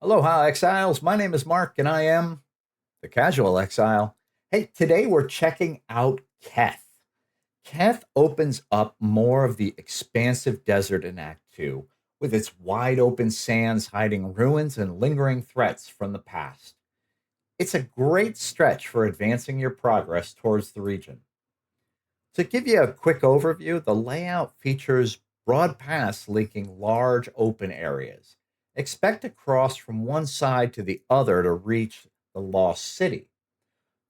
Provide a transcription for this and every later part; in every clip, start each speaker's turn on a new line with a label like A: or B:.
A: Aloha, Exiles. My name is Mark, and I am the Casual Exile. Hey, today we're checking out Keth. Keth opens up more of the expansive desert in Act 2, with its wide open sands hiding ruins and lingering threats from the past. It's a great stretch for advancing your progress towards the region. To give you a quick overview, the layout features broad paths linking large open areas. Expect to cross from one side to the other to reach the Lost City.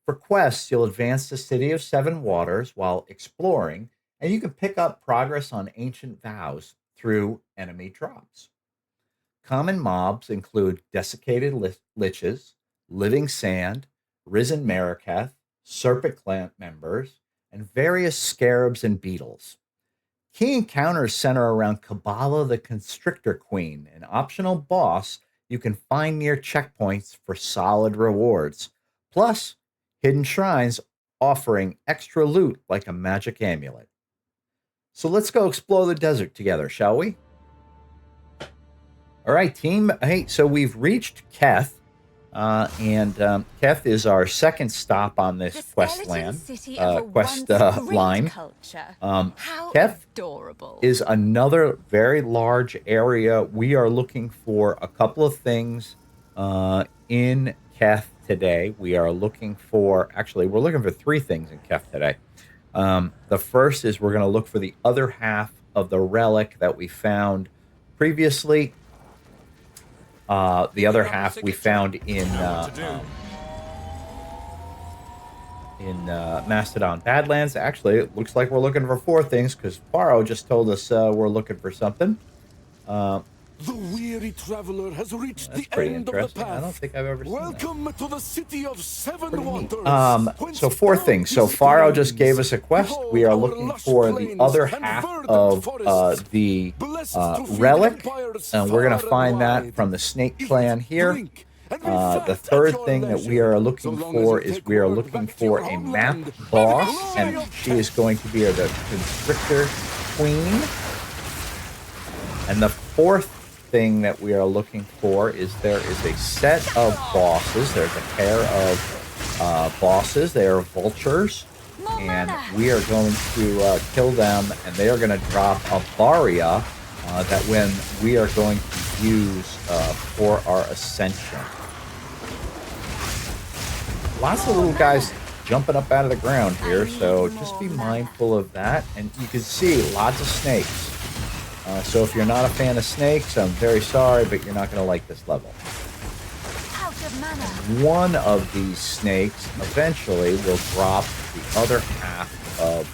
A: For quests, you'll advance the City of Seven Waters while exploring, and you can pick up progress on Ancient Vows through enemy drops. Common mobs include Desiccated Liches, Living Sand, Risen Maraketh, Serpent Clan members, and various scarabs and beetles. Key encounters center around Kabala the Constrictor Queen, an optional boss you can find near checkpoints for solid rewards, plus hidden shrines offering extra loot like a magic amulet. So let's go explore the desert together, shall we? All right, team. Hey, so we've reached Keth, and Keth is our second stop on this quest line. Keth is another very large area. We are looking for a couple of things in Keth today. We're looking for three things in Keth today. The first is we're going to look for the other half of the relic that we found previously. The other half we found in Mastodon Badlands. Actually, it looks like we're looking for four things because Faro just told us we're looking for something.
B: The weary traveler has reached the
A: end
B: of the path.
A: I don't think I've ever seen
B: Welcome to the City of Seven Waters.
A: So four things. So Faro just gave us a quest. We are looking for the other half of the relic, and we're going to find that from the Snake Clan here. The third thing that we are looking for is we are looking for a map boss, and she is going to be the Constrictor Queen. And the fourth thing that we are looking for is there is a set of bosses. There's a pair of bosses. They are vultures, and we are going to kill them, and they are going to drop a Baria that when we are going to use for our ascension. Lots of little guys jumping up out of the ground here, so just be mindful of that. And you can see lots of snakes. So if you're not a fan of snakes, I'm very sorry, but you're not going to like this level. One of these snakes eventually will drop the other half of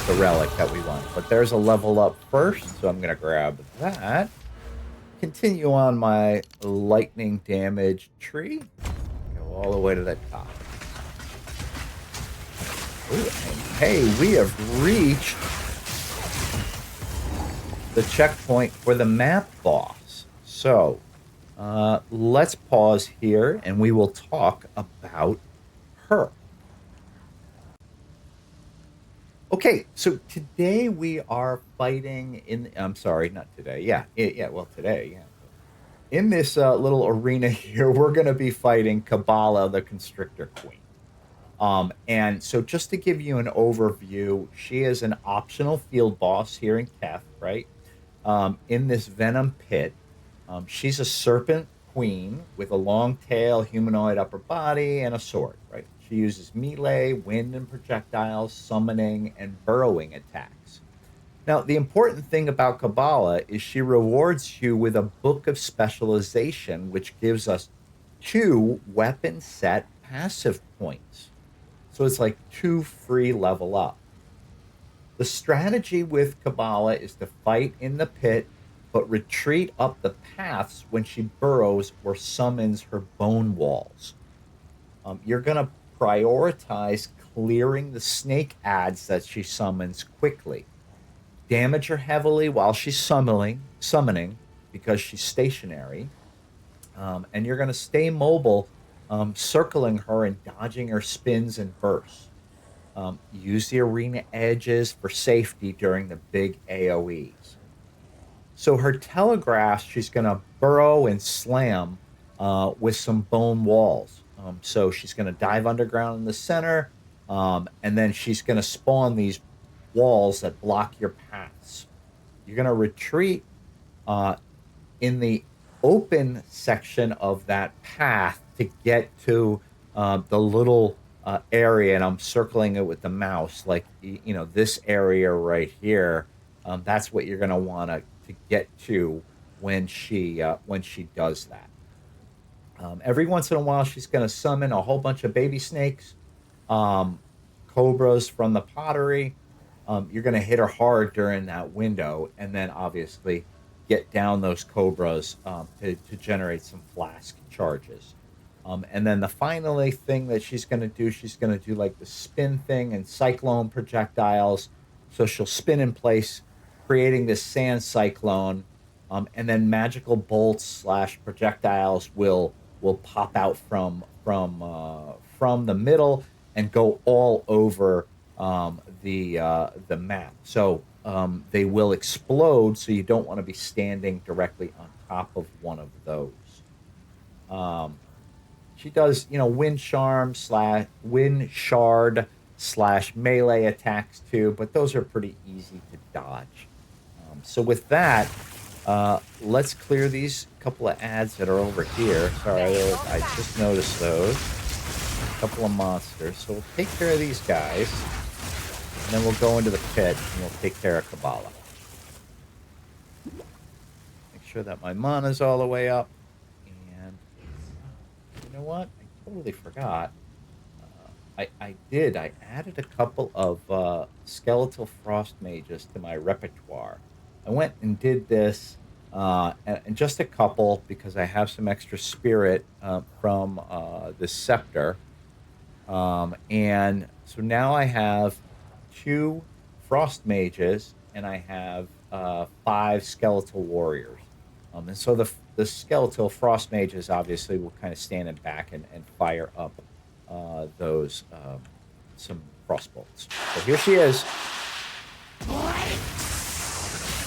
A: the relic that we want. But there's a level up first, so I'm going to grab that. Continue on my lightning damage tree. Go all the way to the top. Ooh, hey, we have reached the checkpoint for the map boss. So, let's pause here and we will talk about her. Okay, so today we are fighting I'm sorry, not today. Today. In this little arena here, we're going to be fighting Kabala the Constrictor Queen. And so just to give you an overview, she is an optional field boss here in Keth, right? In this Venom Pit. She's a serpent queen with a long tail, humanoid upper body, and a sword, right? She uses melee, wind and projectiles, summoning, and burrowing attacks. Now, the important thing about Kabala is she rewards you with a book of specialization, which gives us 2 weapon set passive points. So it's like 2 free level up. The strategy with Kabala is to fight in the pit, but retreat up the paths when she burrows or summons her bone walls. You're going to prioritize clearing the snake adds that she summons quickly. Damage her heavily while she's summoning because she's stationary. And you're going to stay mobile, circling her and dodging her spins and bursts. Use the arena edges for safety during the big AoEs. So her telegraphs, she's going to burrow and slam with some bone walls. So she's going to dive underground in the center, and then she's going to spawn these walls that block your paths. You're going to retreat uh, in the open section of that path to get to the little area, and I'm circling it with the mouse, like this area right here. That's what you're going to want to get to when she does that. Every once in a while, she's going to summon a whole bunch of baby snakes, um, cobras from the pottery. You're going to hit her hard during that window, and then obviously get down those cobras to generate some flask charges. And then the finally thing that she's going to do like the spin thing and cyclone projectiles. So she'll spin in place, creating this sand cyclone, and then magical bolts slash projectiles will pop out from the middle and go all over the map. So they will explode. So you don't want to be standing directly on top of one of those. Um, she does, wind shard slash melee attacks too, but those are pretty easy to dodge. So with that, let's clear these couple of ads that are over here. Sorry, I just noticed those. A couple of monsters. So we'll take care of these guys, and then we'll go into the pit and we'll take care of Kabala. Make sure that my mana's all the way up. And you know what? I totally forgot. I added a couple of skeletal frost mages to my repertoire. I went and did this, and just a couple because I have some extra spirit from the scepter. And so now I have two frost mages and I have five skeletal warriors. And so the skeletal frost mages obviously will kind of stand in back and fire up those some frost bolts. So here she is.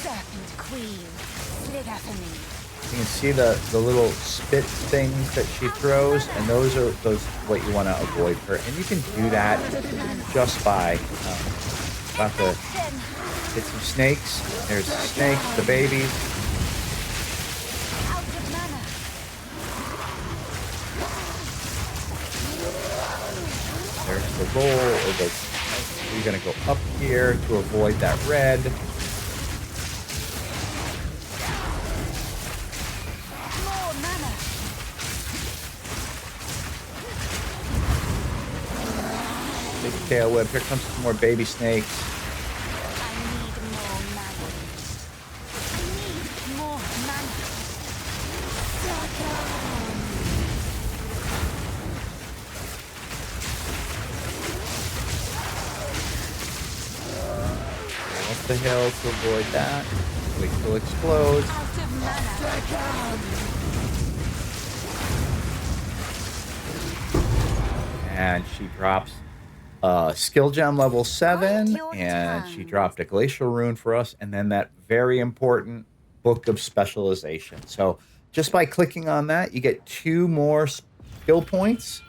C: Serpent Queen, slither for me.
A: You can see the little spit things that she throws, and those are what you want to avoid her. And you can do that just by about to hit some snakes. There's the snakes, the babies.
C: Out of mana.
A: There's the roll. You're going to go up here to avoid that red.
C: More mana.
A: Big tail whip. Here comes some more baby snakes.
C: I need more mana. I need more mana.
A: Up the hill to avoid that. Wait till it explodes.
C: Out of mana.
A: And she drops skill gem level 7,
C: Hold your
A: and she
C: tongue.
A: dropped a glacial rune for us, and then that very important book of specialization. So just by clicking on that, you get 2 more skill points,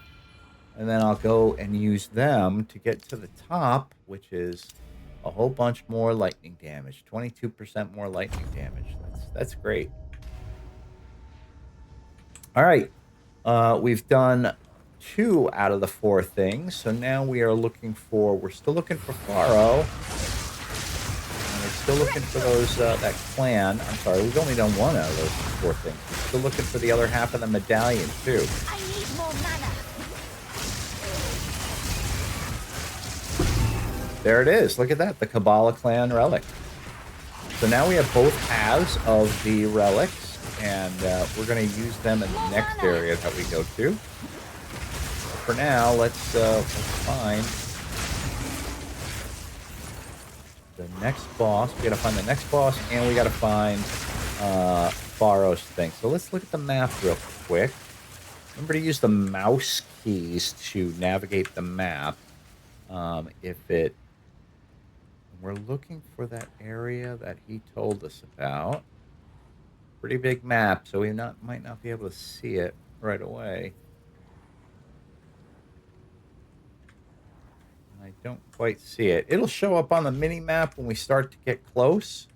A: and then I'll go and use them to get to the top, which is a whole bunch more lightning damage. 22% more lightning damage. That's great. All right. We've done 2 out of the 4 things. So now we're still looking for Faro. And we're still looking for those, that clan. I'm sorry, we've only done 1 out of those 4 things. We're still looking for the other half of the medallion, too.
C: I need more mana.
A: There it is. Look at that. The Kabala Clan relic. So now we have both halves of the relics, and we're going to use them in the next area that we go to. For now, let's find the next boss. We got to find the next boss, and we got to find Faro's thing. So let's look at the map real quick. Remember to use the mouse keys to navigate the map. We're looking for that area that he told us about. pretty big map, so we might not be able to see it right away. I don't quite see it. It'll show up on the mini map when we start to get close.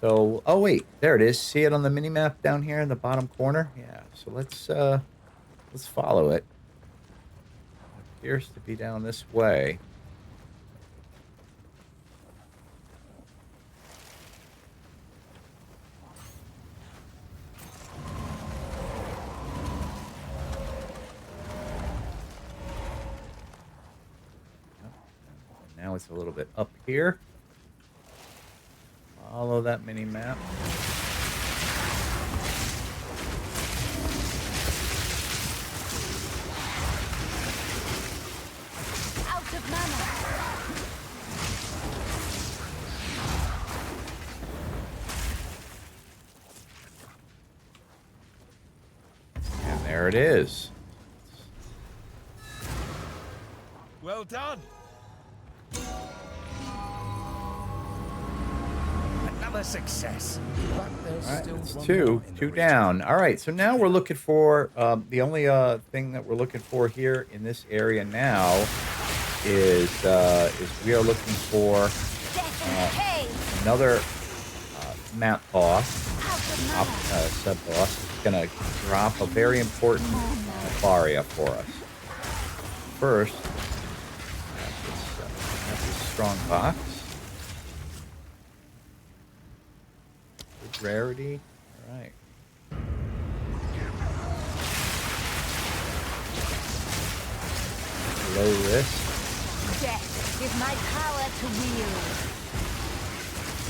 A: So, oh wait, there it is. See it on the mini map down here in the bottom corner? Yeah. So let's follow it. It appears to be down this way. Now it's a little bit up here. Follow that mini map.
C: Out of mana.
A: And there it is.
B: Well done. Another success. But there's
A: All right,
B: still
A: that's
B: one
A: two.
B: more in the
A: Two
B: region.
A: down. All right, so now we're looking for the only thing that we're looking for here in this area now is we are looking for
C: Death and decay.
A: another map boss,
C: Out of mana.
A: sub boss. It's gonna drop a very important Varia for us. First, have this strong box. Good rarity. All right. Low risk.
C: Death is my power to wield.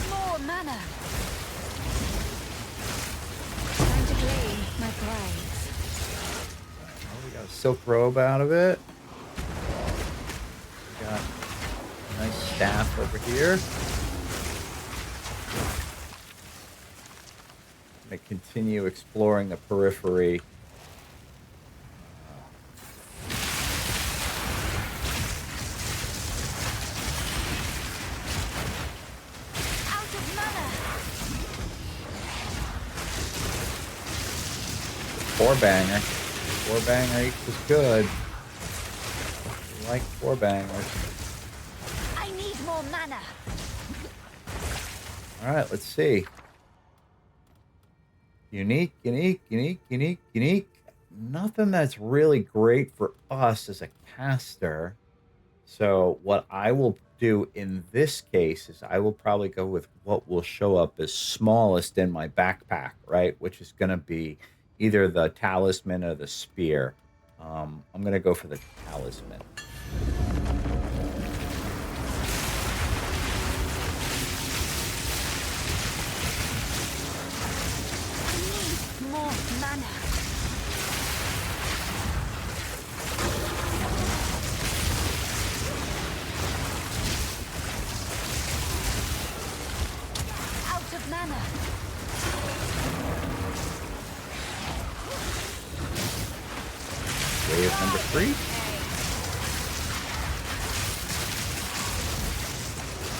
C: More mana. Time to claim my prize.
A: Oh, we got a silk robe out of it. We got a nice staff over here. I'm gonna continue exploring the periphery.
C: Out of mana.
A: Four banger. Four banger equals good. We like four bangers.
C: I need more mana.
A: All right, let's see. Unique, unique, unique, unique, unique. Nothing that's really great for us as a caster. So what I will do in this case is I will probably go with what will show up as smallest in my backpack, right? Which is going to be either the talisman or the spear. I'm going to go for the talisman.
C: I need more mana. Out of mana.
A: Wave number 3.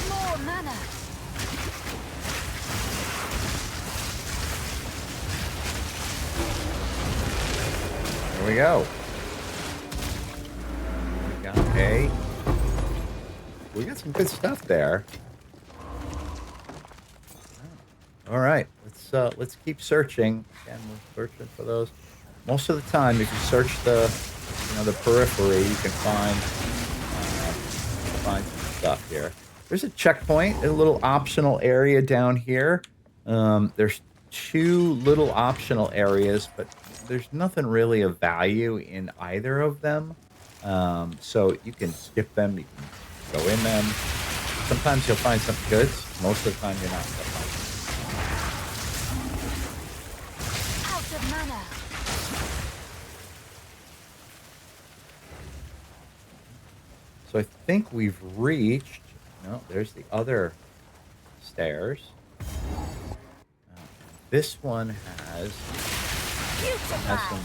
C: More mana.
A: There we go. We got some good stuff there. All right, let's keep searching. Again, we're searching for those. Most of the time, if you search the periphery, you can find some stuff here. There's a checkpoint, a little optional area down here. There's 2 little optional areas, but there's nothing really of value in either of them. So you can skip them, you can go in them. Sometimes you'll find some goods. Most of the time, you're not going to find them.
C: Out of mana.
A: So I think we've reached. No, there's the other stairs. This one has some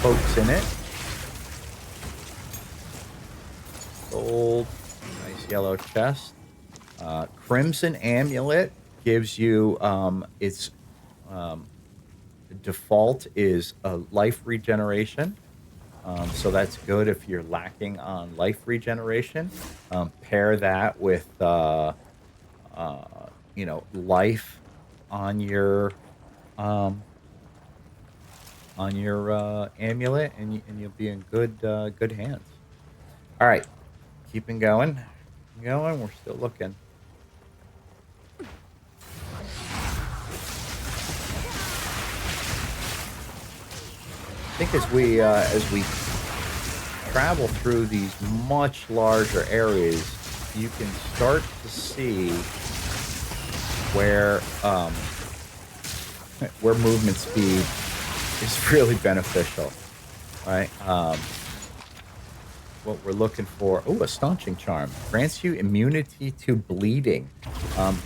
A: folks in it. Gold, nice yellow chest. Crimson Amulet gives you its um, default is a life regeneration. So that's good if you're lacking on life regeneration. Pair that with life on your um, amulet, and you'll be in good hands. All right, keeping going, going. We're still looking. I think as we travel through these much larger areas, you can start to see where where movement speed is really beneficial, right? What we're looking for. Oh, a staunching charm grants you immunity to bleeding.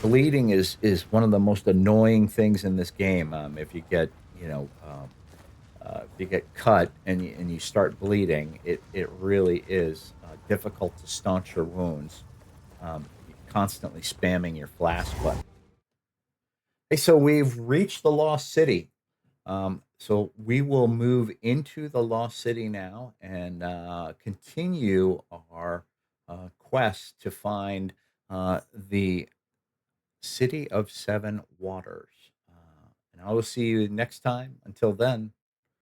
A: Bleeding is one of the most annoying things in this game. If you get if you get cut and you start bleeding, it really is difficult to staunch your wounds. Constantly spamming your flask button. Hey, so we've reached the lost city. So we will move into the Lost City now and continue our quest to find the City of Seven Waters. And I will see you next time. Until then.